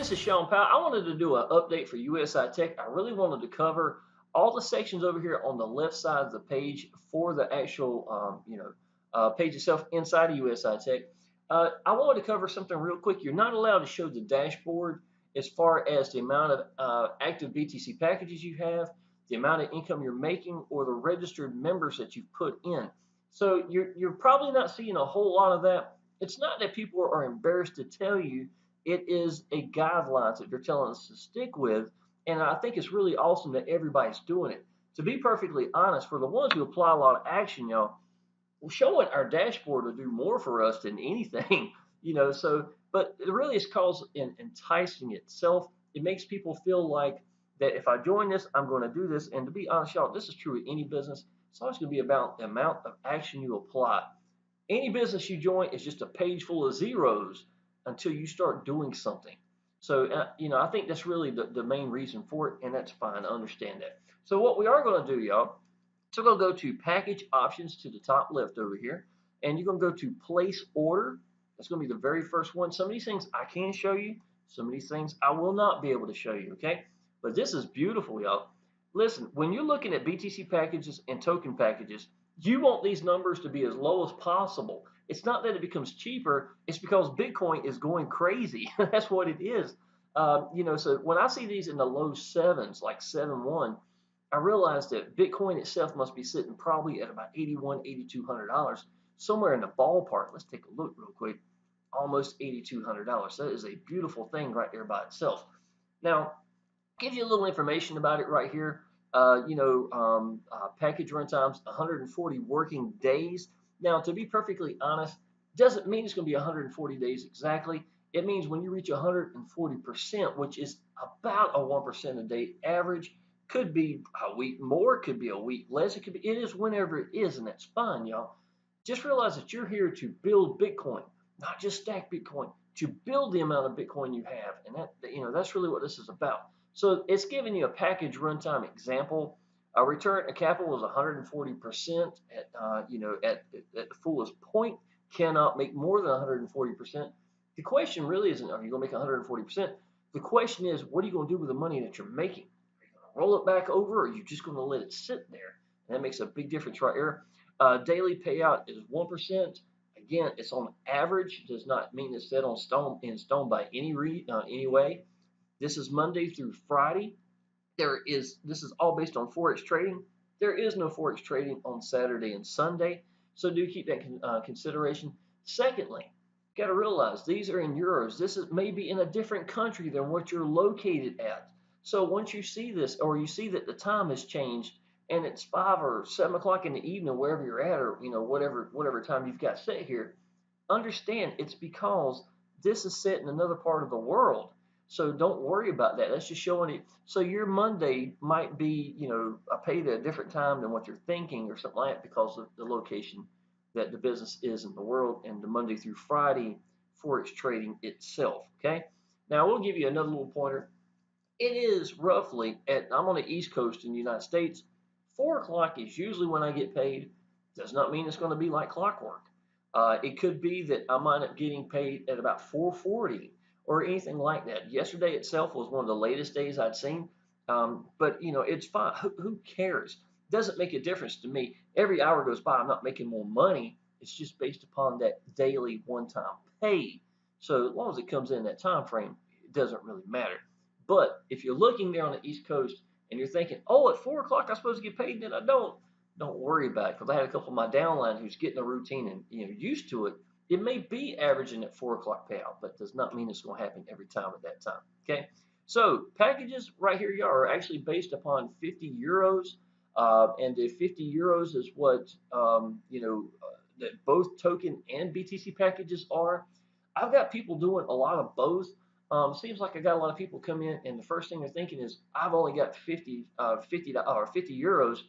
this is Shawn Powell. I wanted to do an update for USI Tech. I really wanted to cover all the sections over here on the left side of the page for the actual, page itself inside of USI Tech. I wanted to cover something real quick. You're not allowed to show the dashboard as far as the amount of active BTC packages you have, the amount of income you're making, or the registered members that you've put in. So you're probably not seeing a whole lot of that. It's not that people are embarrassed to tell you. It is a guidelines that they're telling us to stick with, and I think it's really awesome that everybody's doing it. To be perfectly honest, for the ones who apply a lot of action, y'all, well, showing our dashboard will do more for us than anything, So, but it really is called enticing itself. It makes people feel like that if I join this, I'm going to do this. And to be honest, y'all, this is true with any business. It's always going to be about the amount of action you apply. Any business you join is just a page full of zeros until you start doing something. So, I think that's really the main reason for it, and that's fine. I understand that. So what we are going to do, y'all, so we're going to go to package options to the top left over here, and you're going to go to place order. That's going to be the very first one. Some of these things I can show you. Some of these things I will not be able to show you, okay? But this is beautiful, y'all. Listen, when you're looking at BTC packages and token packages, you want these numbers to be as low as possible. It's not that it becomes cheaper. It's because Bitcoin is going crazy. That's what it is. So when I see these in the low sevens, like 7.1, I realize that Bitcoin itself must be sitting probably at about $8,200, somewhere in the ballpark. Let's take a look real quick. Almost $8,200. That is a beautiful thing right there by itself. Now, give you a little information about it right here. Package runtimes, 140 working days. Now, to be perfectly honest, doesn't mean it's going to be 140 days exactly. It means when you reach 140%, which is about a 1% a day average, could be a week more, could be a week less. It is whenever it is, and that's fine, y'all. Just realize that you're here to build Bitcoin, not just stack Bitcoin, to build the amount of Bitcoin you have, and that's really what this is about. So it's giving you a package runtime example. A return to capital is 140% at the fullest point. Cannot make more than 140%. The question really isn't, are you going to make 140%? The question is, what are you going to do with the money that you're making? Are you going to roll it back over, or are you just going to let it sit there? And that makes a big difference right here. Daily payout is 1%. Again, it's on average. It does not mean it's set in stone by any way. This is Monday through Friday. This is all based on Forex trading. There is no Forex trading on Saturday and Sunday, so do keep that consideration. Secondly, got to realize these are in euros. This is maybe in a different country than what you're located at. So once you see this, or you see that the time has changed and it's 5 or 7 o'clock in the evening, wherever you're at, or whatever time you've got set here, understand it's because this is set in another part of the world. So don't worry about that. That's just showing it. So your Monday might be, paid at a different time than what you're thinking or something like that because of the location that the business is in the world and the Monday through Friday Forex trading itself. Okay. Now we'll give you another little pointer. It is roughly I'm on the East Coast in the United States. 4 o'clock is usually when I get paid. Does not mean it's going to be like clockwork. It could be that I might up getting paid at about 4:40 or anything like that. Yesterday itself was one of the latest days I'd seen, but it's fine. Who cares? Doesn't make a difference to me. Every hour goes by, I'm not making more money. It's just based upon that daily one-time pay. So as long as it comes in that time frame, it doesn't really matter. But if you're looking there on the East Coast and you're thinking, oh, at 4 o'clock I'm supposed to get paid, then I don't worry about it, because I had a couple of my downline who's getting a routine and used to it. It may be averaging at 4 o'clock payout, but does not mean it's going to happen every time at that time. Okay, so packages right here are actually based upon 50 euros, and the 50 euros is what that both token and BTC packages are. I've got people doing a lot of both. Seems like I got a lot of people come in, and the first thing they're thinking is, I've only got 50 euros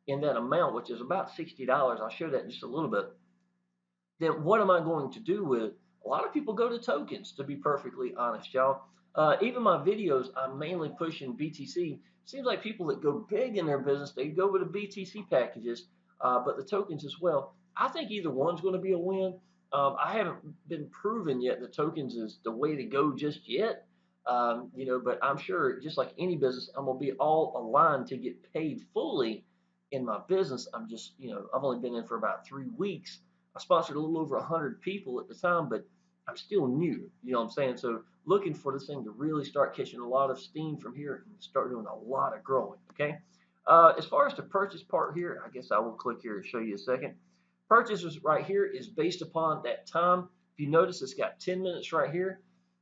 in that amount, which is about $60. I'll show that in just a little bit. Then what am I going to do with it? A lot of people go to tokens, to be perfectly honest, y'all. Even my videos, I'm mainly pushing BTC. Seems like people that go big in their business, they go with the BTC packages, but the tokens as well. I think either one's going to be a win. I haven't been proven yet that tokens is the way to go just yet. You know, but I'm sure just like any business, I'm gonna be all aligned to get paid fully in my business. I'm just, you know, I've only been in for about 3 weeks. I sponsored a little over 100 people at the time, but I'm still new. You know what I'm saying? So looking for this thing to really start catching a lot of steam from here and start doing a lot of growing. Okay. As far as the purchase part here, I guess I will click here and show you a second. Purchases right here is based upon that time. If you notice, it's got 10 minutes right here.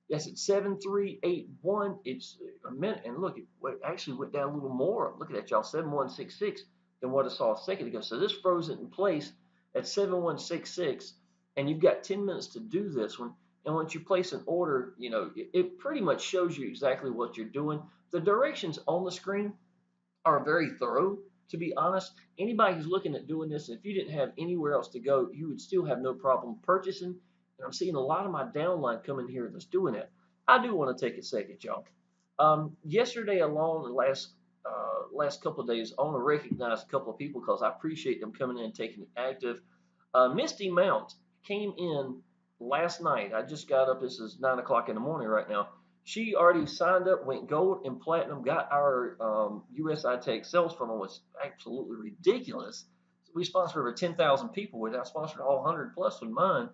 That's at 7381. It's a minute. And look, it actually went down a little more. Look at that, y'all. 7166 than what I saw a second ago. So this froze it in place at 7166. And you've got 10 minutes to do this one. And once you place an order, you know, it pretty much shows you exactly what you're doing. The directions on the screen are very thorough, to be honest. Anybody who's looking at doing this, if you didn't have anywhere else to go, you would still have no problem purchasing. And I'm seeing a lot of my downline coming here that's doing that. I do want to take a second, y'all. Yesterday alone, the last couple of days, I want to recognize a couple of people because I appreciate them coming in and taking it active. Misty Mount came in last night. I just got up. This is 9 o'clock in the morning right now. She already signed up, went gold and platinum, got our USI Tech sales funnel, was absolutely ridiculous. We sponsored over 10,000 people with. I sponsored all 100 plus with mine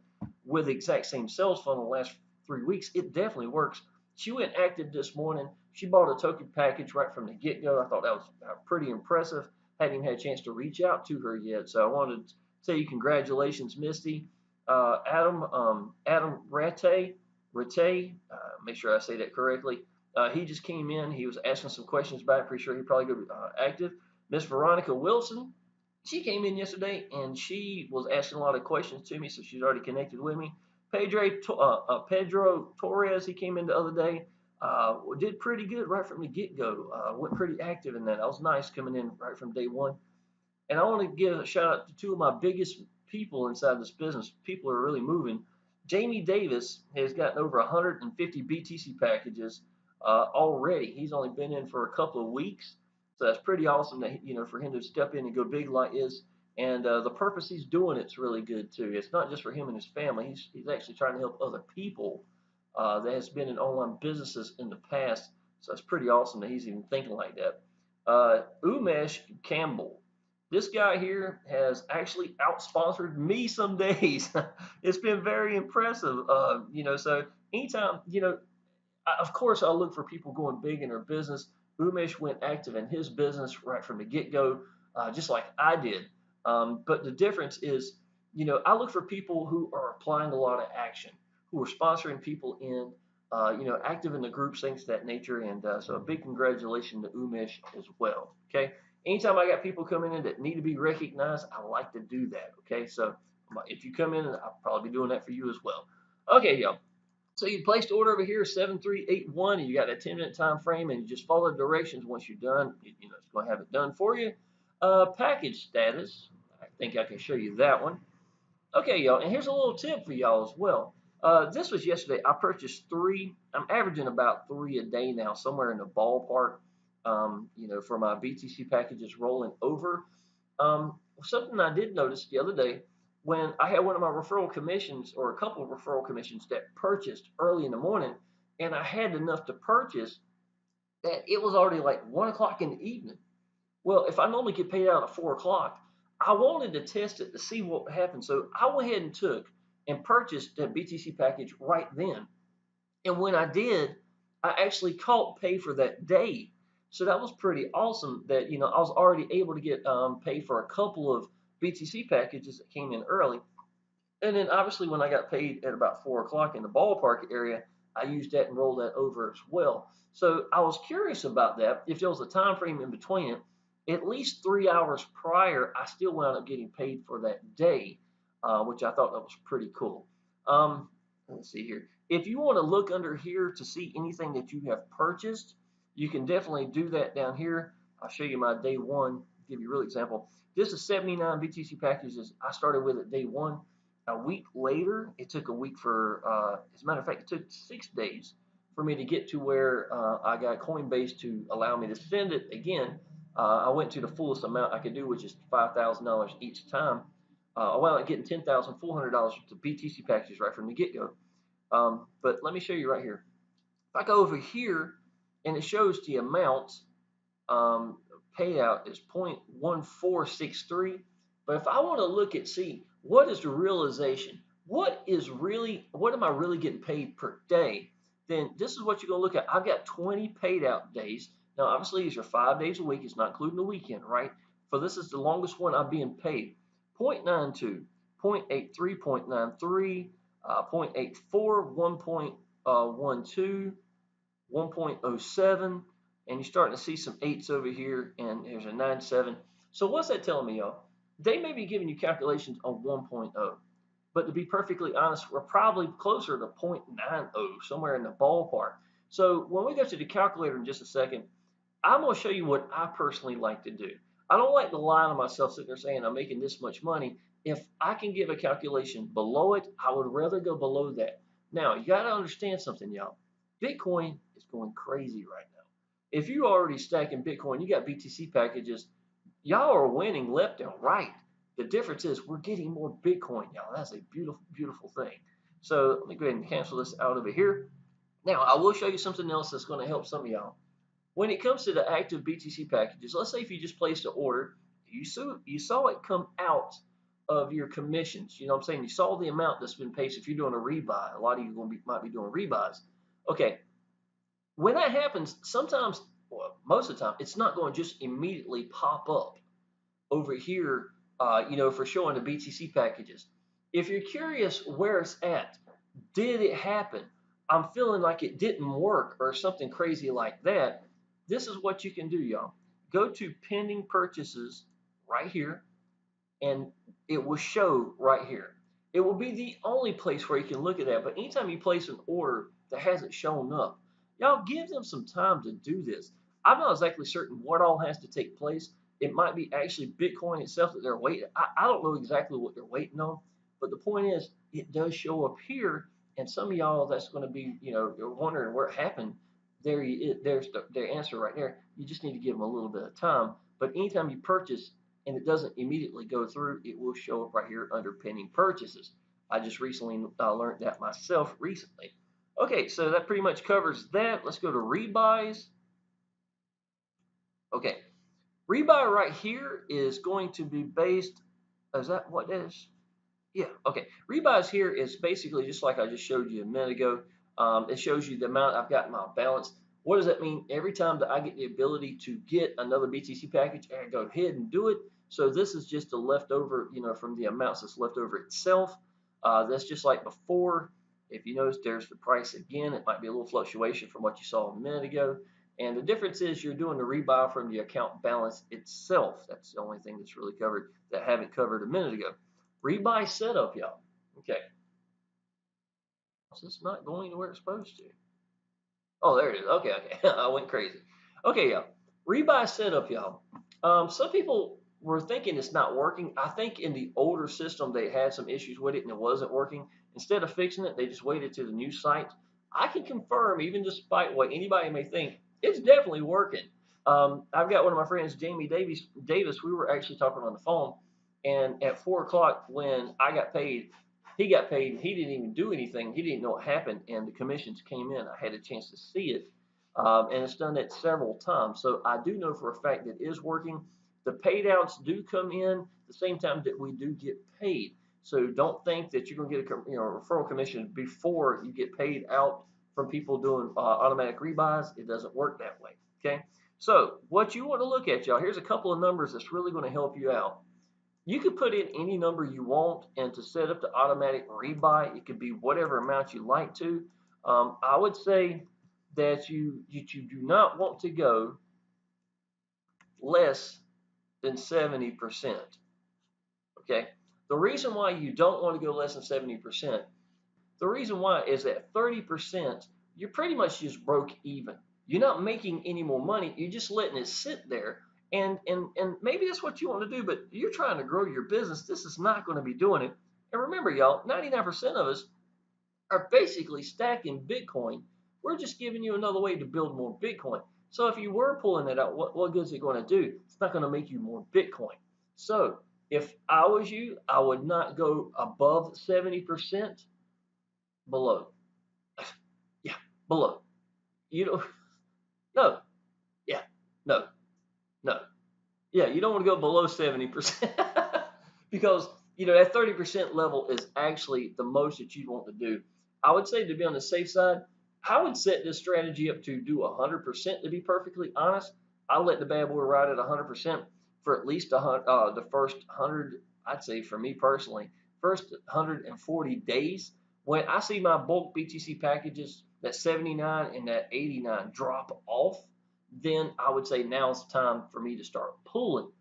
with the exact same sales funnel the last 3 weeks. It definitely works. She went active this morning. She bought a token package right from the get-go. I thought that was pretty impressive. Hadn't even had a chance to reach out to her yet, so I wanted to tell you congratulations, Misty. Adam Rate, make sure I say that correctly. He just came in. He was asking some questions about it. Pretty sure he probably go active. Miss Veronica Wilson, she came in yesterday and she was asking a lot of questions to me, so she's already connected with me. Pedro Torres, he came in the other day. Did pretty good right from the get-go. Went pretty active in that. That was nice coming in right from day one. And I want to give a shout out to two of my biggest people inside this business. People are really moving. Jamie Davis has gotten over 150 BTC packages already. He's only been in for a couple of weeks, so that's pretty awesome that, you know, for him to step in and go big like this. And the purpose he's doing it's really good too. It's not just for him and his family. He's actually trying to help other people that has been in online businesses in the past. So it's pretty awesome that he's even thinking like that. Umesh Campbell, this guy here has actually out-sponsored me some days. It's been very impressive. You know, so anytime, you know, of course, I look for people going big in their business. Umesh went active in his business right from the get-go, just like I did. But the difference is, you know, I look for people who are applying a lot of action, who are sponsoring people in, you know, active in the groups, things of that nature. And so a big congratulations to Umesh as well. Okay. Anytime I got people coming in that need to be recognized, I like to do that. Okay. So if you come in, I'll probably be doing that for you as well. Okay, y'all. So you placed the order over here, 7381, and you got a 10-minute time frame, and you just follow the directions. Once you're done, you know, it's going to have it done for you. Package status, I think I can show you that one. Okay, y'all, and here's a little tip for y'all as well. This was yesterday. I purchased three. I'm averaging about three a day now, somewhere in the ballpark, you know, for my BTC packages rolling over. Something I did notice the other day when I had one of my referral commissions or a couple of referral commissions that purchased early in the morning, and I had enough to purchase that it was already like 1 o'clock in the evening. Well, if I normally get paid out at 4 o'clock, I wanted to test it to see what happened. So I went ahead and took and purchased that BTC package right then. And when I did, I actually caught pay for that day. So that was pretty awesome that, you know, I was already able to get paid for a couple of BTC packages that came in early. And then obviously when I got paid at about 4 o'clock in the ballpark area, I used that and rolled that over as well. So I was curious about that. If there was a time frame in between it, at least 3 hours prior, I still wound up getting paid for that day, which I thought that was pretty cool. Let's see here. If you want to look under here to see anything that you have purchased, you can definitely do that down here. I'll show you my day one, give you a real example. This is 79 BTC packages I started with at day one. A week later, it took a week for, as a matter of fact, it took 6 days for me to get to where I got Coinbase to allow me to send it again. I went to the fullest amount I could do, which is $5,000 each time. I wound up getting $10,400 to BTC packages right from the get-go. But let me show you right here. If I go over here and it shows the amounts, um, payout is 0.1463. But if I want to look at, see, what is the realization? What am I really getting paid per day? Then this is what you're going to look at. I've got 20 paid out days. Now, obviously, these are 5 days a week. It's not including the weekend, right? For this is the longest one I'm being paid. 0.92, 0.83, 0.93, 0.84, 1.12, 1.07, and you're starting to see some eights over here, and there's a 9.7. So what's that telling me, y'all? They may be giving you calculations on 1.0, but to be perfectly honest, we're probably closer to 0.90, somewhere in the ballpark. So when we go to the calculator in just a second, I'm going to show you what I personally like to do. I don't like to lie to myself sitting there saying I'm making this much money. If I can give a calculation below it, I would rather go below that. Now, you got to understand something, y'all. Bitcoin is going crazy right now. If you're already stacking Bitcoin, you got BTC packages, y'all are winning left and right. The difference is we're getting more Bitcoin, y'all. That's a beautiful, beautiful thing. So let me go ahead and cancel this out over here. Now, I will show you something else that's going to help some of y'all. When it comes to the active BTC packages, let's say if you just placed an order, you saw it come out of your commissions. You know what I'm saying? You saw the amount that's been paid. So if you're doing a rebuy, a lot of you might be doing rebuys. Okay, when that happens, sometimes, well, most of the time, it's not going to just immediately pop up over here, for showing the BTC packages. If you're curious where it's at, did it happen? I'm feeling like it didn't work or something crazy like that. This is what you can do, y'all. Go to pending purchases right here, and it will show right here. It will be the only place where you can look at that. But anytime you place an order that hasn't shown up, y'all give them some time to do this. I'm not exactly certain what all has to take place. It might be actually Bitcoin itself that they're waiting. I don't know exactly what they're waiting on, but the point is, it does show up here. And some of y'all, that's going to be, you're wondering where it happened. There's their answer right there. You just need to give them a little bit of time. But anytime you purchase and it doesn't immediately go through, it will show up right here under pending purchases. I just recently learned that myself recently. Okay, so that pretty much covers that. Let's go to rebuys. Okay, rebuy right here is going to be based, is that what it is? Yeah, okay. Rebuys here is basically just like I just showed you a minute ago. It shows you the amount I've got in my balance. What does that mean? Every time that I get the ability to get another BTC package, I go ahead and do it. So this is just a leftover, from the amounts that's left over itself. That's just like before. If you notice, there's the price again. It might be a little fluctuation from what you saw a minute ago. And the difference is you're doing the rebuy from the account balance itself. That's the only thing that's really covered that I haven't covered a minute ago. Rebuy setup, y'all. Okay. So it's not going to where it's supposed to. Oh, there it is. Okay, okay. I went crazy. Okay, y'all. Rebuy setup, y'all. Some people were thinking it's not working. I think in the older system they had some issues with it and it wasn't working. Instead of fixing it, they just waited to the new site. I can confirm, even despite what anybody may think, it's definitely working. I've got one of my friends, Jamie Davis. We were actually talking on the phone, and at 4 o'clock when I got paid, he got paid and he didn't even do anything. He didn't know what happened, and the commissions came in. I had a chance to see it, and it's done that several times. So I do know for a fact that it is working. The paid outs do come in the same time that we do get paid. So don't think that you're going to get a referral commission before you get paid out from people doing automatic rebuys. It doesn't work that way. Okay. So what you want to look at, y'all, here's a couple of numbers that's really going to help you out. You can put in any number you want, and to set up the automatic rebuy, it could be whatever amount you like to. I would say that you do not want to go less than 70%. Okay. The reason why you don't want to go less than 70%, the reason why is that 30%, you're pretty much just broke even. You're not making any more money. You're just letting it sit there. And maybe that's what you want to do, but you're trying to grow your business. This is not going to be doing it. And remember, y'all, 99% of us are basically stacking Bitcoin. We're just giving you another way to build more Bitcoin. So if you were pulling it out, what good is it going to do? It's not going to make you more Bitcoin. So if I was you, I would not go above 70%. Below. Yeah, below. You don't, no, yeah, no, no. Yeah, you don't want to go below 70% because that 30% level is actually the most that you want to do. I would say, to be on the safe side, I would set this strategy up to do 100%. To be perfectly honest, I'll let the bad boy ride at 100% for at least the first 100. I'd say, for me personally, first 140 days. When I see my bulk BTC packages, that 79 and that 89 drop off, then I would say now's the time for me to start pulling.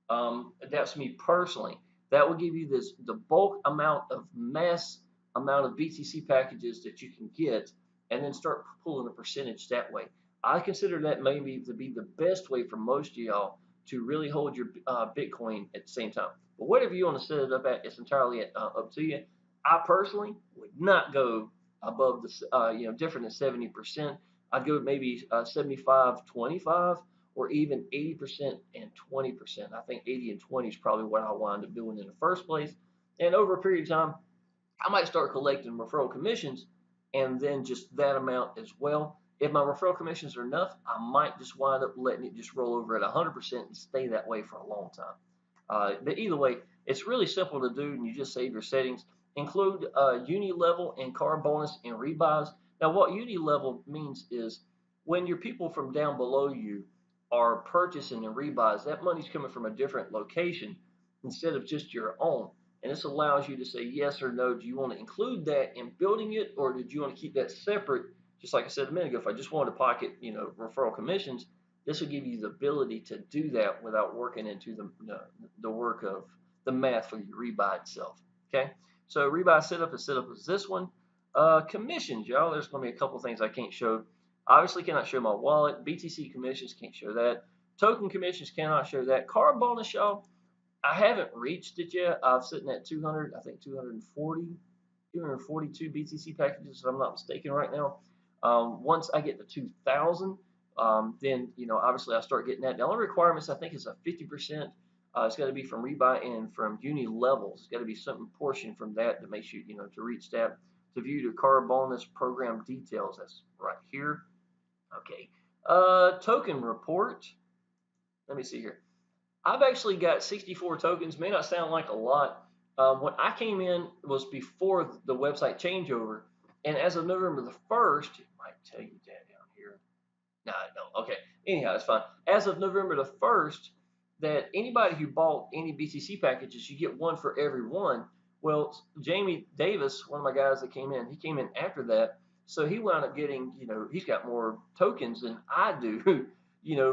That's me personally. That will give you the bulk amount of BTC packages that you can get, and then start pulling a percentage that way. I consider that maybe to be the best way for most of y'all to really hold your Bitcoin at the same time. But whatever you want to set it up at, it's entirely up to you. I personally would not go above the different than 70%. I'd go maybe 75, 25, or even 80% and 20%. I think 80 and 20 is probably what I wind up doing in the first place. And over a period of time, I might start collecting referral commissions, and then just that amount as well. If my referral commissions are enough, I might just wind up letting it just roll over at 100% and stay that way for a long time. But either way, it's really simple to do, and you just save your settings. Include uni level and car bonus and rebuys. Now, what uni level means is when your people from down below you are purchasing and rebuys, that money's coming from a different location instead of just your own. And this allows you to say yes or no. Do you want to include that in building it, or did you want to keep that separate? Just like I said a minute ago, if I just wanted to pocket, referral commissions, this will give you the ability to do that without working into the work of the math for your rebuy itself. Okay, so rebuy setup is this one. Commissions, y'all. There's going to be a couple things I can't show. Obviously, cannot show my wallet. BTC commissions, can't show that. Token commissions, cannot show that. Car bonus, y'all. I haven't reached it yet. I'm sitting at 200, I think 242 BTC packages, if I'm not mistaken, right now. Once I get to 2,000, then obviously I start getting that. The only requirements I think is a 50%. It's got to be from rebuy and from uni levels. It's got to be some portion from that that makes you to reach that. To view the car bonus program details, that's right here. Okay. Token report. Let me see here. I've actually got 64 tokens. May not sound like a lot. When I came in was before the website changeover, and as of November the 1st, it might tell you that down here. No, I don't. Okay. Anyhow, it's fine. As of November the 1st, that anybody who bought any BTC packages, you get one for every one. Well, Jamie Davis, one of my guys that came in, he came in after that. So he wound up getting, he's got more tokens than I do,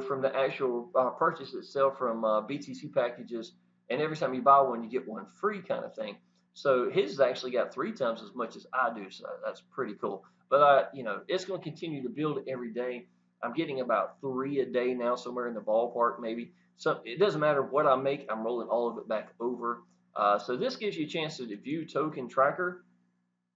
from the actual purchase itself from BTC packages. And every time you buy one, you get one free kind of thing. So his actually got 3 times as much as I do. So that's pretty cool. But it's going to continue to build every day. I'm getting about 3 a day now, somewhere in the ballpark, maybe. So it doesn't matter what I make, I'm rolling all of it back over. So this gives you a chance to view token tracker,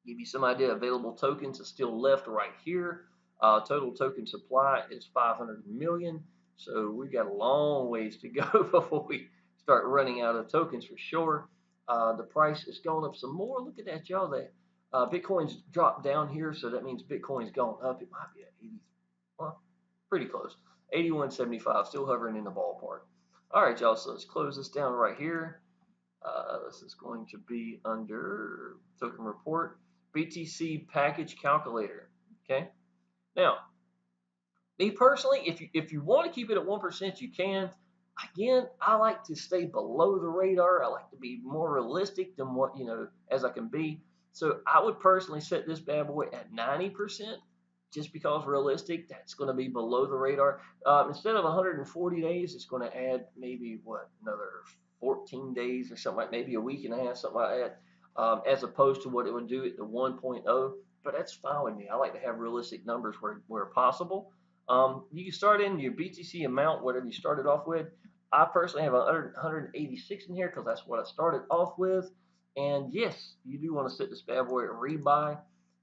give you some idea. Available tokens is still left right here. Total token supply is 500 million. So we've got a long ways to go before we start running out of tokens for sure. The price is going up some more. Look at that, y'all. That Bitcoin's dropped down here, so that means Bitcoin's going up. It might be at 80. Well, pretty close. 81.75, still hovering in the ballpark. All right, y'all. So let's close this down right here. This is going to be under token report, BTC package calculator. Okay. Now, me personally, if you want to keep it at 1%, you can. Again, I like to stay below the radar. I like to be more realistic than what as I can be. So I would personally set this bad boy at 90%, just because realistic. That's going to be below the radar. Instead of 140 days, it's going to add maybe another 14 days or something, like maybe a week and a half, something like that, as opposed to what it would do at the 1.0. But that's fine with me. I like to have realistic numbers where possible. You can start in your BTC amount, whatever you started off with. I personally have 186 in here because that's what I started off with. And yes, you do want to set this bad boy at rebuy.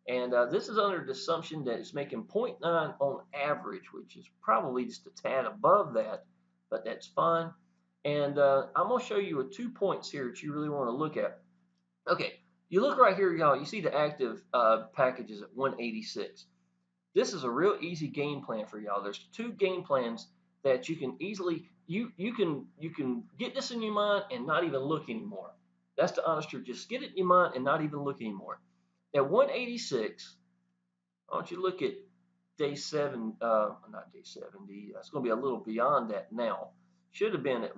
And this is under the assumption that it's making 0.9 on average, which is probably just a tad above that, but that's fine. And I'm going to show you 2 points here that you really want to look at. Okay, you look right here, y'all. You see the active packages at 186. This is a real easy game plan for y'all. There's two game plans that you can easily you can get this in your mind and not even look anymore. That's the honest truth. Just get it in your mind and not even look anymore. At 186, why don't you look at day seven? Not day 70. It's going to be a little beyond that now. Should have been at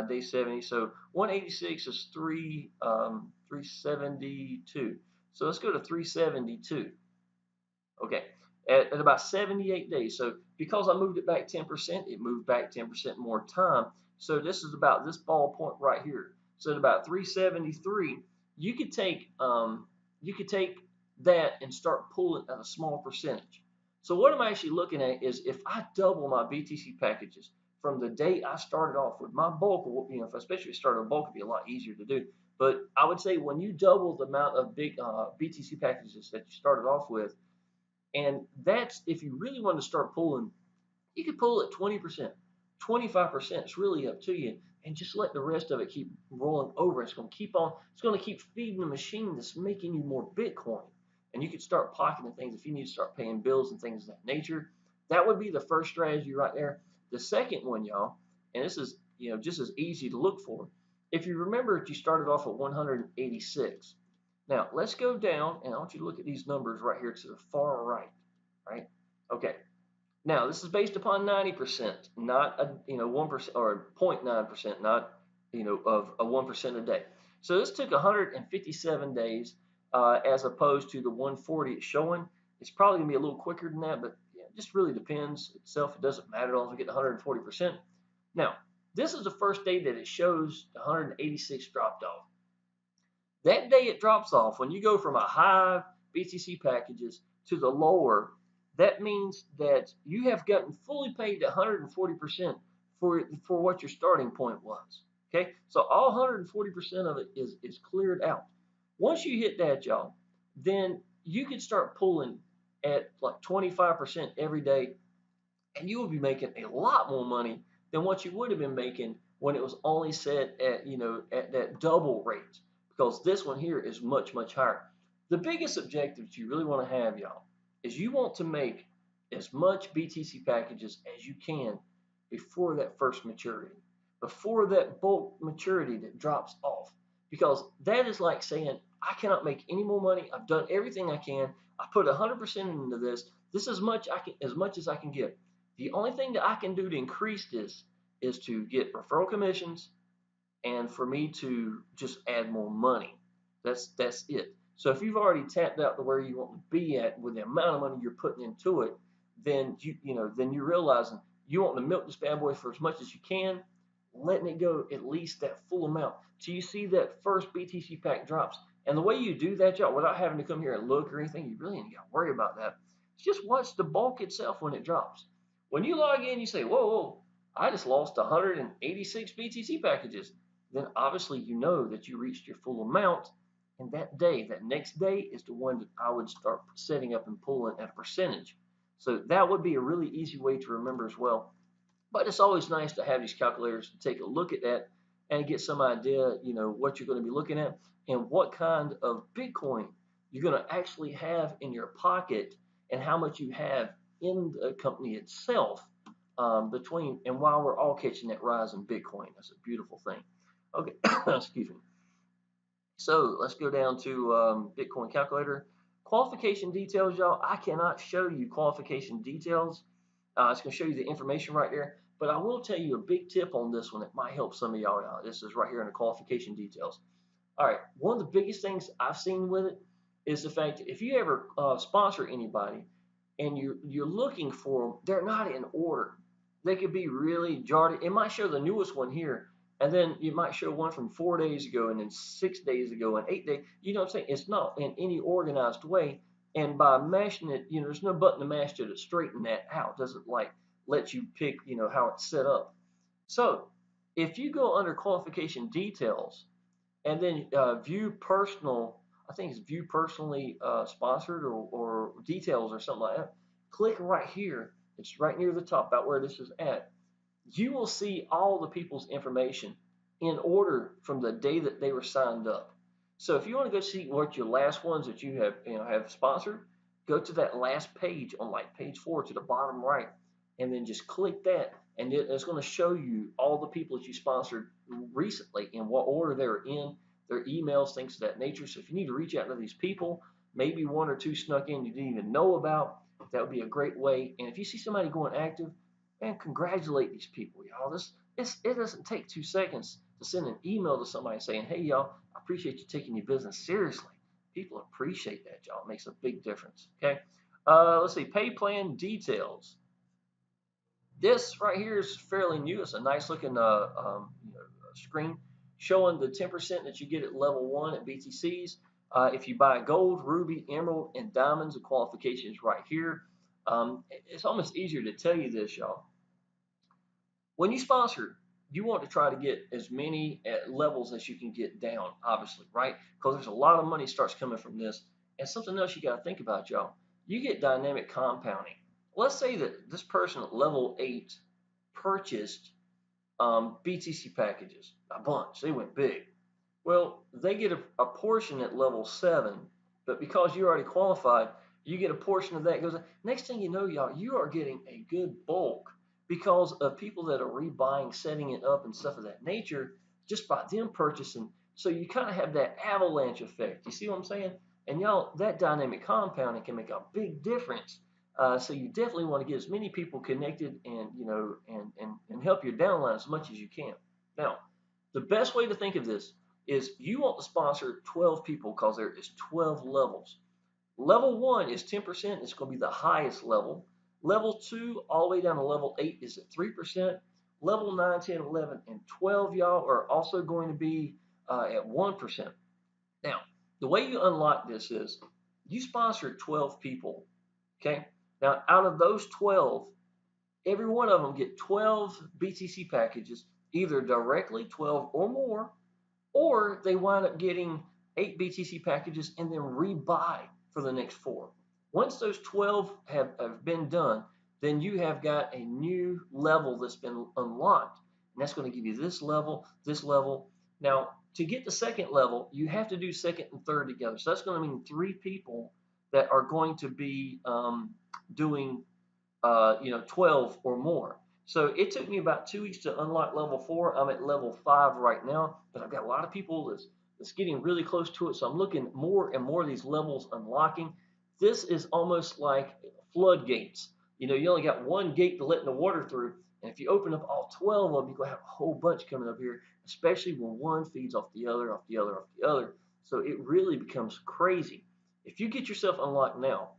day 70. So 186 is 372. So let's go to 372. Okay, at about 78 days. So because I moved it back 10%, it moved back 10% more time. So this is about this ball point right here. So at about 373, you could take that and start pulling at a small percentage. So what I'm actually looking at is if I double my BTC packages from the day I started off with my bulk, if especially if you start a bulk, it'd be a lot easier to do. But I would say when you double the amount of big BTC packages that you started off with, and that's if you really want to start pulling, you could pull at 20%, 25%. It's really up to you. And just let the rest of it keep rolling over. It's going to keep on, it's going to keep feeding the machine that's making you more Bitcoin. And you could start pocketing things if you need to start paying bills and things of that nature. That would be the first strategy right there. The second one, y'all, and this is just as easy to look for. If you remember, you started off at 186. Now, let's go down, and I want you to look at these numbers right here to the far right, right? Okay. Now, this is based upon 90%, not 1% or 0.9%, not of a 1% a day. So this took 157 days, as opposed to the 140 it's showing. It's probably gonna be a little quicker than that, but yeah, it just really depends itself. It doesn't matter as long as we get 140%. Now, this is the first day that it shows 186 dropped off. That day it drops off, when you go from a high BTC packages to the lower, that means that you have gotten fully paid 140% for what your starting point was. Okay, so all 140% of it is cleared out. Once you hit that, y'all, then you can start pulling at like 25% every day, and you will be making a lot more money than what you would have been making when it was only set at at that double rate, because this one here is much higher. The biggest objective that you really want to have, y'all, is you want to make as much BTC packages as you can before that first maturity, before that bulk maturity that drops off, because that is like saying I cannot make any more money. I've done everything I can. I put 100% into this. This is as much as I can get. The only thing that I can do to increase this is to get referral commissions and for me to just add more money. That's it. So if you've already tapped out to where you want to be at with the amount of money you're putting into it, then then you're realizing you want to milk this bad boy for as much as you can, letting it go at least that full amount till you see that first BTC pack drops. And the way you do that, y'all, without having to come here and look or anything, you really ain't got to worry about that. Just watch the bulk itself when it drops. When you log in, you say, whoa, I just lost 186 BTC packages. Then obviously you know that you reached your full amount. And that next day is the one that I would start setting up and pulling at a percentage. So that would be a really easy way to remember as well. But it's always nice to have these calculators to take a look at that and get some idea, what you're going to be looking at and what kind of Bitcoin you're going to actually have in your pocket and how much you have in the company itself, between and while we're all catching that rise in Bitcoin. That's a beautiful thing. Okay, excuse me. So let's go down to Bitcoin calculator. Qualification details, y'all. I cannot show you qualification details. It's going to show you the information right there. But I will tell you a big tip on this one that might help some of y'all out. This is right here in the qualification details. All right, one of the biggest things I've seen with it is the fact that if you ever sponsor anybody and you're looking for them, they're not in order. They could be really jarred. It might show the newest one here, and then you might show one from 4 days ago, and then 6 days ago, and 8 days. You know what I'm saying? It's not in any organized way. And by mashing it, there's no button to mash to straighten that out. It doesn't like let you pick, how it's set up. So if you go under qualification details and then view personal, I think it's view personally sponsored or details or something like that. Click right here. It's right near the top, about where this is at. You will see all the people's information in order from the day that they were signed up. So if you want to go see what your last ones that you have sponsored, go to that last page on like page 4 to the bottom right, and then just click that, and it's going to show you all the people that you sponsored recently in what order they're in, their emails, things of that nature. So if you need to reach out to these people, maybe one or two snuck in you didn't even know about, that would be a great way. And if you see somebody going active, man, congratulate these people, y'all. It doesn't take 2 seconds to send an email to somebody saying, hey, y'all, I appreciate you taking your business seriously. People appreciate that, y'all. It makes a big difference. Okay. Let's see. Pay plan details. This right here is fairly new. It's a nice looking screen showing the 10% that you get at level 1 at BTCs. If you buy gold, ruby, emerald, and diamonds, the qualification is right here. It's almost easier to tell you this, y'all. When you sponsor, you want to try to get as many levels as you can get down, obviously, right? Because there's a lot of money starts coming from this. And something else you got to think about, y'all. You get dynamic compounding. Let's say that this person at level 8 purchased BTC packages, a bunch. They went big. Well, they get a portion at level 7, but because you already qualified, you get a portion of that. Goes next thing you know, y'all, you are getting a good bulk because of people that are rebuying, setting it up, and stuff of that nature, just by them purchasing. So you kind of have that avalanche effect. You see what I'm saying? And y'all, that dynamic compounding can make a big difference. So you definitely want to get as many people connected and and help your downline as much as you can. Now, the best way to think of this is you want to sponsor 12 people because there is 12 levels. Level 1 is 10%. It's going to be the highest level. Level 2 all the way down to level 8 is at 3%. Level 9, 10, 11, and 12, y'all, are also going to be at 1%. Now, the way you unlock this is you sponsor 12 people, okay? Now, out of those 12, every one of them get 12 BTC packages, either directly 12 or they wind up getting 8 BTC packages and then rebuy for the next 4. Once those 12 have been done, then you have got a new level that's been unlocked. And that's going to give you this level, this level. Now, to get the second level, you have to do second and third together. So that's going to mean 3 people that are going to be doing 12 or more. So it took me about 2 weeks to unlock level 4. I'm at level 5 right now, but I've got a lot of people that's getting really close to it. So I'm looking more and more of these levels unlocking. This is almost like floodgates. You only got one gate to let the water through. And if you open up all 12 of them, you're going to have a whole bunch coming up here, especially when one feeds off the other, off the other, off the other. So it really becomes crazy. If you get yourself unlocked now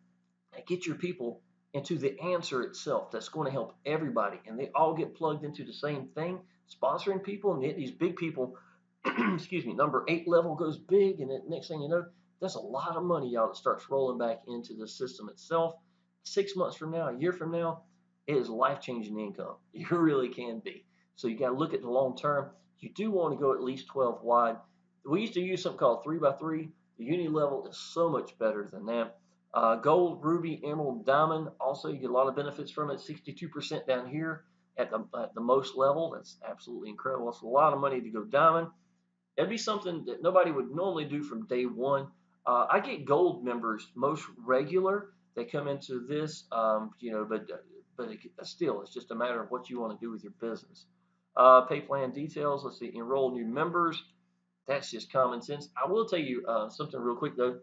and get your people into the answer itself, that's going to help everybody, and they all get plugged into the same thing, sponsoring people, and these big people, excuse me, number 8 level goes big, and then next thing you know, that's a lot of money, y'all, that starts rolling back into the system itself. 6 months from now, a year from now, it is life-changing income. You really can be. So you got to look at the long term. You do want to go at least 12 wide. We used to use something called 3x3. The uni level is so much better than that. Gold, ruby, emerald, diamond. Also, you get a lot of benefits from it. 62% down here at the most level. That's absolutely incredible. It's a lot of money to go diamond. It'd be something that nobody would normally do from day one. I get gold members most regular. They come into this, but still, it's just a matter of what you want to do with your business. Pay plan details. Let's see. Enroll new members. That's just common sense. I will tell you something real quick though.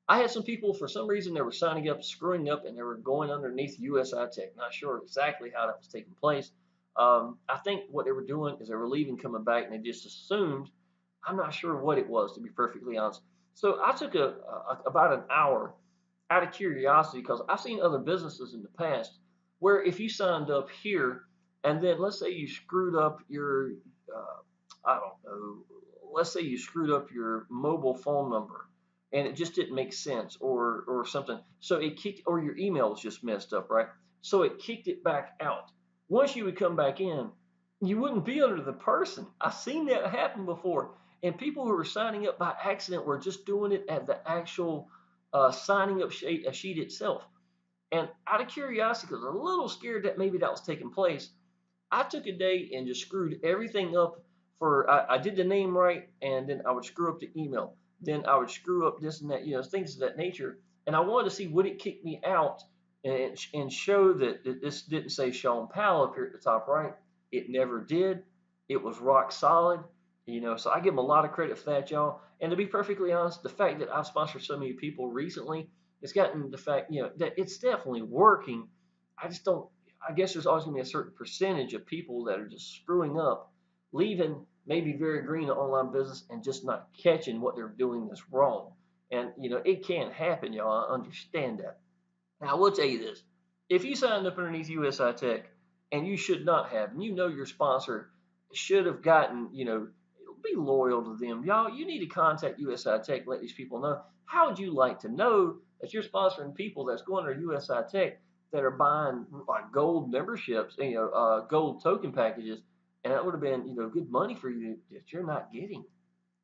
I had some people, for some reason, they were signing up, screwing up, and they were going underneath USI Tech. Not sure exactly how that was taking place. I think what they were doing is they were leaving, coming back, and they just assumed. I'm not sure what it was, to be perfectly honest. So I took about an hour out of curiosity because I've seen other businesses in the past where if you signed up here and then let's say you screwed up your, I don't know, let's say you screwed up your mobile phone number and it just didn't make sense or something. So it kicked, or your email was just messed up, right? So it kicked it back out. Once you would come back in, you wouldn't be under the person. I've seen that happen before. And people who were signing up by accident were just doing it at the actual signing up sheet itself. And out of curiosity, because I was a little scared that maybe that was taking place, I took a day and just screwed everything up. I did the name right, and then I would screw up the email. Then I would screw up this and that, things of that nature. and I wanted to see would it kick me out and show that this didn't say Shawn Powell up here at the top right. It never did. It was rock solid. So I give them a lot of credit for that, y'all. And to be perfectly honest, the fact that I've sponsored so many people recently, it's gotten the fact, that it's definitely working. I just don't. I guess there's always going to be a certain percentage of people that are just screwing up, leaving maybe very green in online business and just not catching what they're doing that's wrong. And it can't happen, y'all. I understand that. Now, I will tell you this: if you signed up underneath USI Tech and you should not have, and your sponsor should have gotten, be loyal to them, y'all. You need to contact USI Tech, let these people know. How would you like to know that you're sponsoring people that's going to USI Tech that are buying like gold memberships, gold token packages, and that would have been, good money for you that you're not getting.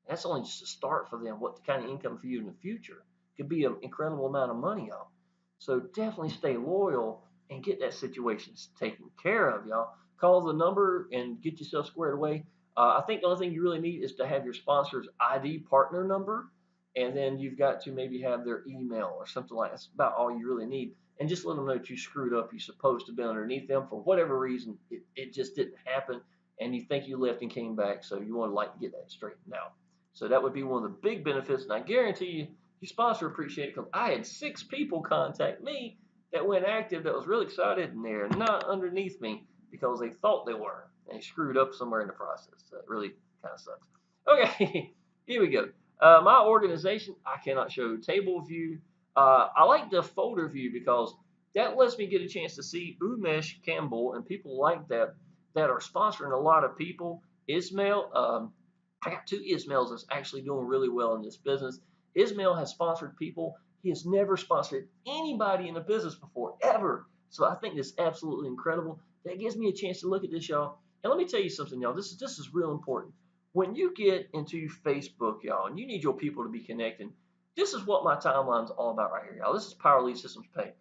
That's only just a start for them. What kind of income for you in the future could be an incredible amount of money, y'all. So definitely stay loyal and get that situation taken care of, y'all. Call the number and get yourself squared away. I think the only thing you really need is to have your sponsor's ID partner number, and then you've got to maybe have their email or something like that. That's about all you really need. And just let them know that you screwed up. You're supposed to be underneath them for whatever reason. It just didn't happen, and you think you left and came back, so you want to like to get that straightened out. So that would be one of the big benefits, and I guarantee you, your sponsor appreciate it because I had 6 people contact me that went active that was really excited, and they're not underneath me because they thought they were. They screwed up somewhere in the process. That really kind of sucks. Okay, here we go. My organization, I cannot show table view. I like the folder view because that lets me get a chance to see Umesh Campbell and people like that are sponsoring a lot of people. Ismail, I got 2 Ismails that's actually doing really well in this business. Ismail has sponsored people. He has never sponsored anybody in the business before, ever. So I think that's absolutely incredible. That gives me a chance to look at this, y'all. And let me tell you something, y'all. This is real important. When you get into Facebook, y'all, and you need your people to be connecting, this is what my timeline's all about right here, y'all. This is Power Lead Systems Pay.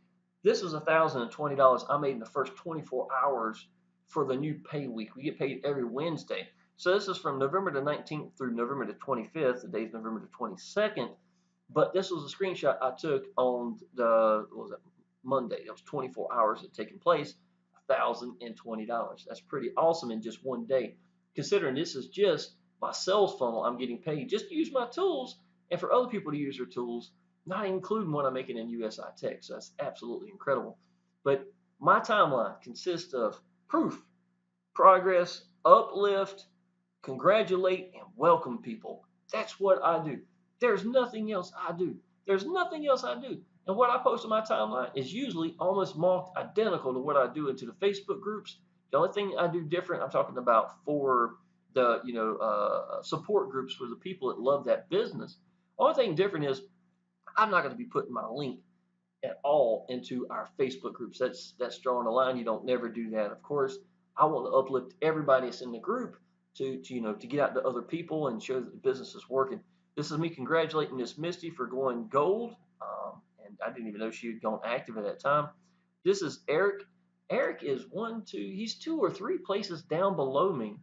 This is $1,020 I made in the first 24 hours for the new pay week. We get paid every Wednesday. So this is from November the 19th through November the 25th. The day's November the 22nd. But this was a screenshot I took on what was it, Monday. It was 24 hours had taken place. $1,020. That's pretty awesome in just one day. Considering this is just my sales funnel, I'm getting paid just to use my tools and for other people to use their tools, not including what I'm making in USI Tech. So that's absolutely incredible. But my timeline consists of proof, progress, uplift, congratulate, and welcome people. That's what I do. There's nothing else I do. There's nothing else I do. And what I post on my timeline is usually almost marked identical to what I do into the Facebook groups. The only thing I do different, I'm talking about for the support groups for the people that love that business. Only thing different is I'm not going to be putting my link at all into our Facebook groups. That's drawing a line. You don't never do that. Of course, I want to uplift everybody that's in the group to get out to other people and show that the business is working. This is me congratulating Miss Misty for going gold, and I didn't even know she had gone active at that time. This is Eric. Eric is he's 2 or 3 places down below me,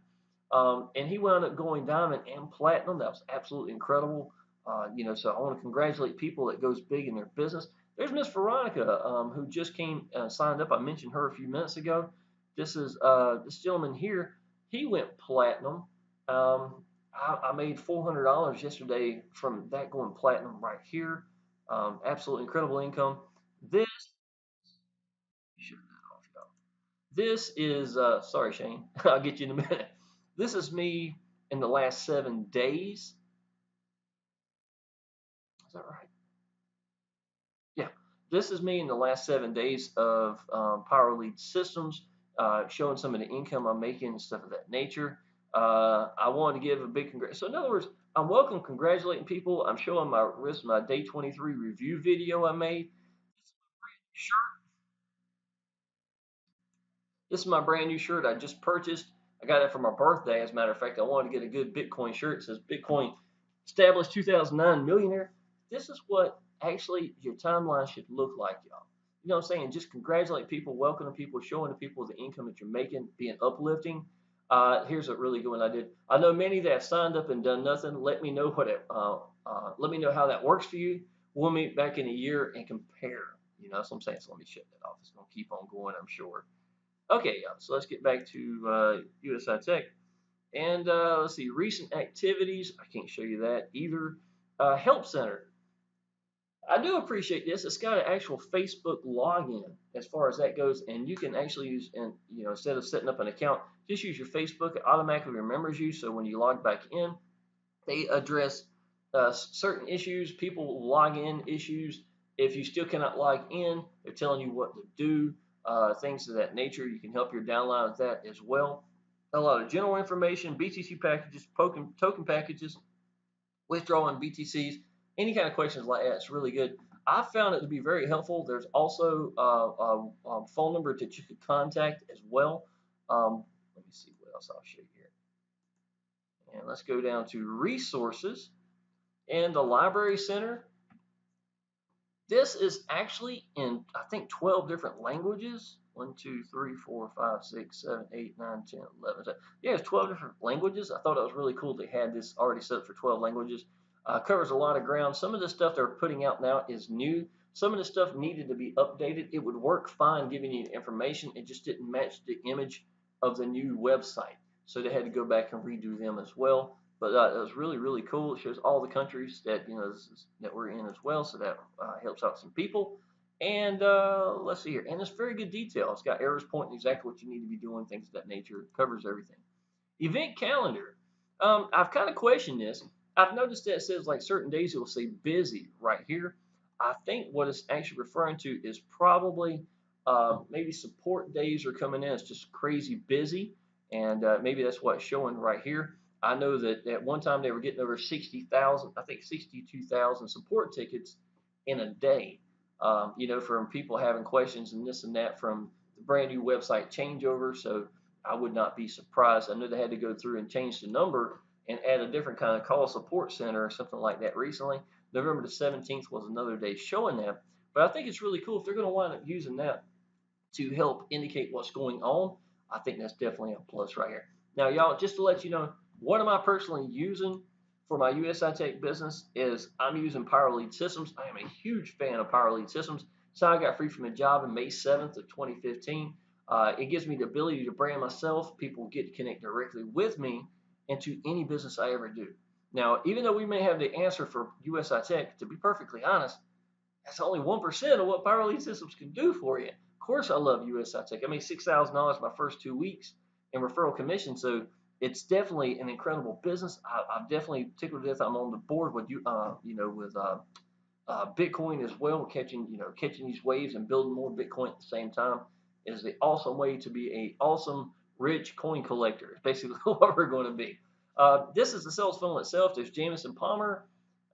and he wound up going diamond and platinum. That was absolutely incredible. So I want to congratulate people that goes big in their business. There's Miss Veronica, who just came signed up. I mentioned her a few minutes ago. This is this gentleman here. He went platinum. I made $400 yesterday from that going platinum right here. Absolutely incredible income. This shut that off, y'all. This is sorry, Shane. I'll get you in a minute. This is me in the last 7 days. Is that right? Yeah, this is me in the last 7 days of Power Lead Systems, showing some of the income I'm making and stuff of that nature. I wanted to give a big congrats. So in other words, I'm welcome congratulating people. I'm showing my day 23 review video I made. This is my brand new shirt I just purchased. I got it for my birthday. As a matter of fact, I wanted to get a good Bitcoin shirt. It says Bitcoin established 2009 millionaire. This is what actually your timeline should look like, y'all. You know what I'm saying? Just congratulate people, welcoming people, showing the people the income that you're making, being uplifting. Here's a really good one I did. I know many that have signed up and done nothing. Let me know let me know how that works for you. We'll meet back in a year and compare. You know, that's what I'm saying. So let me shut that off. It's going to keep on going, I'm sure. Okay, so let's get back to USI Tech. And let's see, recent activities. I can't show you that either. Help Center. I do appreciate this. It's got an actual Facebook login as far as that goes, and you can actually use, and you know, instead of setting up an account, just use your Facebook. It automatically remembers you, so when you log back in, they address certain issues. People will log in issues. If you still cannot log in, they're telling you what to do, things of that nature. You can help your downline with that as well. A lot of general information, BTC packages, token packages, withdrawing BTCs, any kind of questions like that. It's really good. I found it to be very helpful. There's also a phone number that you could contact as well. Let me see what else I'll show you here. And let's go down to resources and the library center. This is actually in, I think, 12 different languages. 1, 2, 3, 4, 5, 6, 7, 8, 9, 10, 11. Yeah, it's 12 different languages. I thought it was really cool they had this already set up for 12 languages. Covers a lot of ground. Some of the stuff they're putting out now is new. Some of the stuff needed to be updated. It would work fine giving you information. It just didn't match the image of the new website. So they had to go back and redo them as well. But it was really, really cool. It shows all the countries that that we're in as well, so that helps out some people. And let's see here, and it's very good detail. It's got errors pointing exactly what you need to be doing, things of that nature. It covers everything. Event calendar. I've kind of questioned this. I've noticed that it says like certain days it will say busy right here. I think what it's actually referring to is probably maybe support days are coming in. It's just crazy busy, and maybe that's what it's showing right here. I know that at one time they were getting over 60,000, I think 62,000 support tickets in a day. You know, from people having questions and this and that from the brand new website changeover. So I would not be surprised. I know they had to go through and change the number and add a different kind of call support center or something like that recently. November the 17th was another day showing that. But I think it's really cool if they're going to wind up using that to help indicate what's going on. I think that's definitely a plus right here. Now, y'all, just to let you know, what am I personally using for my USI Tech business is I'm using Power Lead Systems. I am a huge fan of Power Lead Systems. So I got free from a job in May 7th of 2015. It gives me the ability to brand myself. People get to connect directly with me into any business I ever do. Now, even though we may have the answer for USI Tech, to be perfectly honest, that's only 1% of what Power Lead Systems can do for you. Of course, I love USI Tech. I made $6,000 my first 2 weeks in referral commission, so it's definitely an incredible business. I'm definitely tickled to death. I'm on the board with with Bitcoin as well, catching these waves and building more Bitcoin at the same time is the awesome way to be a awesome rich coin collector. It's basically what we're going to be. This is the sales funnel itself. There's Jamison Palmer.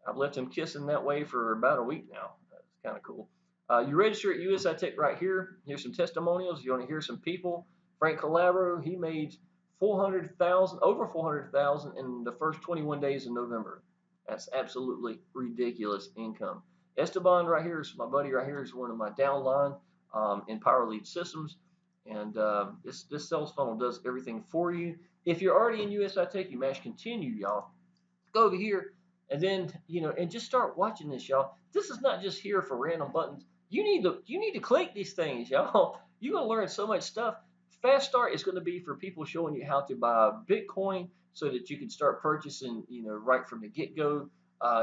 I've left him kissing that way for about a week now. That's kind of cool. You register at USI Tech right here. Here's some testimonials. You want to hear some people. Frank Calabro, he made over 400,000 in the first 21 days of November. That's absolutely ridiculous income. Esteban right here is my buddy right here is one of my downline in Power Lead Systems. And this sales funnel does everything for you. If you're already in USI Tech, you mash continue, y'all. Go over here and then and just start watching this, y'all. This is not just here for random buttons. You need to click these things, y'all. You're gonna learn so much stuff. Fast start is going to be for people showing you how to buy Bitcoin so that you can start purchasing, right from the get-go,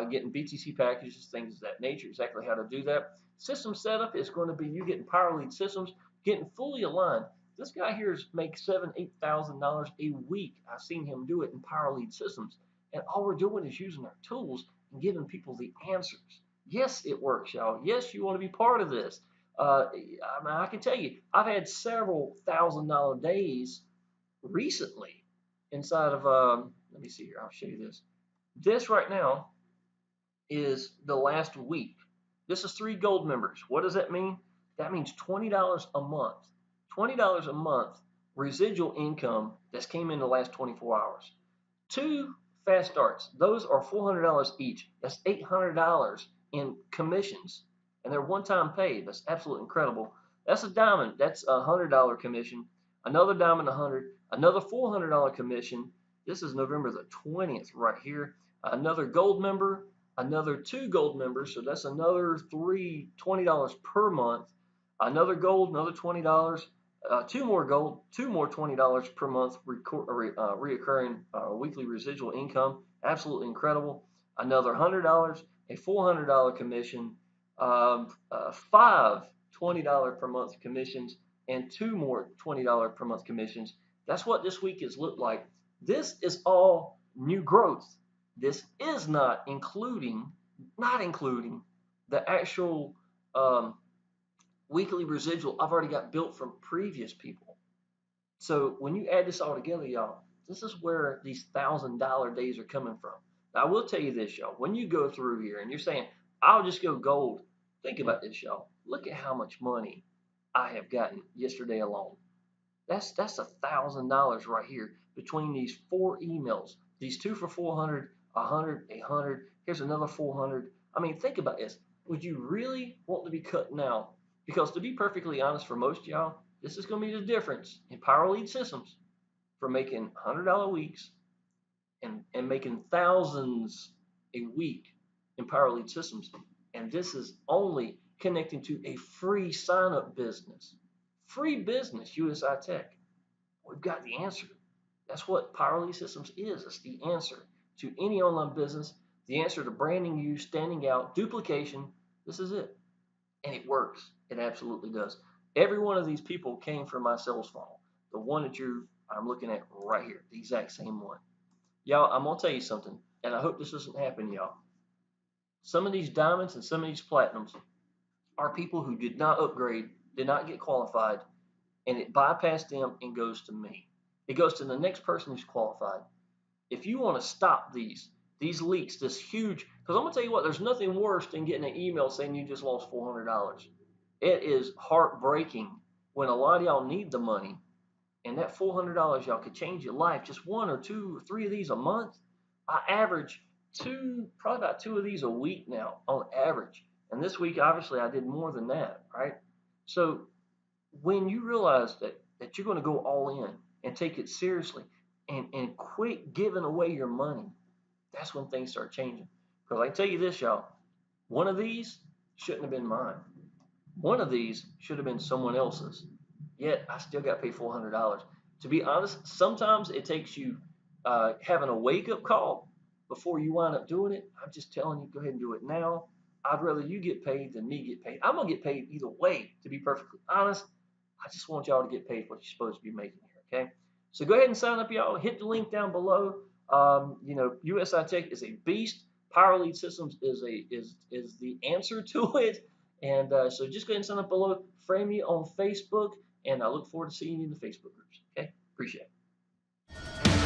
getting BTC packages, things of that nature, exactly how to do that. System setup is going to be you getting Power Lead Systems, getting fully aligned. This guy here makes $7,000-8,000 a week. I've seen him do it in Power Lead Systems. And all we're doing is using our tools and giving people the answers. Yes, it works, y'all. Yes, you want to be part of this. I can tell you, I've had several $1,000 days recently inside of, let me see here, I'll show you this. This right now is the last week. This is 3 gold members. What does that mean? That means $20 a month. $20 a month residual income that's came in the last 24 hours. 2 fast starts. Those are $400 each. That's $800 in commissions. And they're one-time paid. That's absolutely incredible. That's a diamond. That's a $100 commission. Another diamond, $100. Another $400 commission. This is November the 20th right here. Another gold member. another 2 gold members, so that's another $20 per month, another gold, another $20, 2 more gold, 2 more $20 per month, reoccurring weekly residual income, absolutely incredible, another $100, a $400 commission, 5 $20 per month commissions, and 2 more $20 per month commissions. That's what this week has looked like. This is all new growth. This is not including the actual weekly residual I've already got built from previous people. So when you add this all together, y'all, this is where these $1,000 days are coming from. Now, I will tell you this, y'all. When you go through here and you're saying, I'll just go gold, think about this, y'all. Look at how much money I have gotten yesterday alone. That's $1,000 right here between these 4 emails. These 2 for 400, 100, 100. Here's another 400. I mean, think about this. Would you really want to be cutting out? Because to be perfectly honest, for most of y'all, this is going to be the difference in power lead systems for making $100 weeks and making thousands a week in power lead systems. And this is only connecting to a free sign up business. Free business, USI Tech. We've got the answer. That's what power lead systems is. It's the answer to any online business, the answer to branding you, standing out, duplication. This is it. And it works. It absolutely does. Every one of these people came from my sales funnel. The one that I'm looking at right here, the exact same one. Y'all, I'm going to tell you something, and I hope this doesn't happen, y'all. Some of these diamonds and some of these platinums are people who did not upgrade, did not get qualified, and it bypassed them and goes to me. It goes to the next person who's qualified. If you want to stop these leaks, this huge, because I'm going to tell you what, there's nothing worse than getting an email saying you just lost $400. It is heartbreaking when a lot of y'all need the money, and that $400 y'all could change your life. Just 1 or 2 or 3 of these a month. I average probably about 2 of these a week now on average. And this week, obviously, I did more than that, right? So when you realize that you're going to go all in and take it seriously and quit giving away your money, that's when things start changing. Because I can tell you this, y'all, one of these shouldn't have been mine. One of these should have been someone else's. Yet I still got paid $400. To be honest, sometimes it takes you having a wake-up call before you wind up doing it. I'm just telling you, go ahead and do it now. I'd rather you get paid than me get paid. I'm going to get paid either way, to be perfectly honest. I just want y'all to get paid what you're supposed to be making here, okay? So go ahead and sign up, y'all. Hit the link down below. USI Tech is a beast. Power Lead Systems is the answer to it. And so just go ahead and sign up below. Frame me on Facebook, and I look forward to seeing you in the Facebook groups. Okay? Appreciate it.